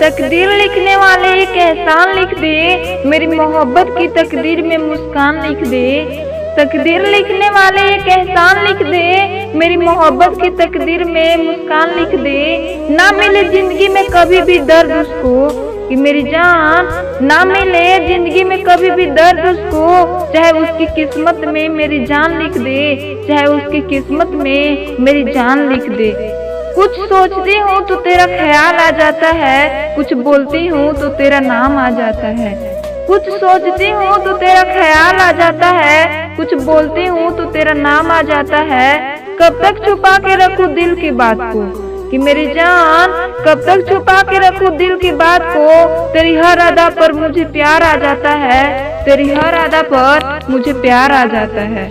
तकदीर लिखने वाले एक एहसान लिख दे, मेरी मोहब्बत की तकदीर में मुस्कान लिख दे। तकदीर लिखने वाले एक एहसान लिख दे, मेरी मोहब्बत की तकदीर में मुस्कान लिख दे। ना मिले जिंदगी में कभी भी दर्द उसको कि मेरी जान, ना मिले जिंदगी में कभी भी दर्द उसको, चाहे उसकी किस्मत में मेरी जान लिख दे, चाहे उसकी किस्मत में मेरी जान लिख दे। कुछ सोचती हूँ तो तेरा ख्याल आ जाता है, कुछ बोलती हूँ तो तेरा नाम आ जाता है। कुछ सोचती हूँ तो तेरा ख्याल आ जाता है, कुछ बोलती हूँ तो तेरा नाम आ जाता है। कब तक छुपा के रखूँ दिल की बात को कि मेरी जान, कब तक छुपा के रखूँ दिल की बात को। तेरी हर अदा पर मुझे प्यार आ जाता है, तेरी हर अदा पर मुझे प्यार आ जाता है।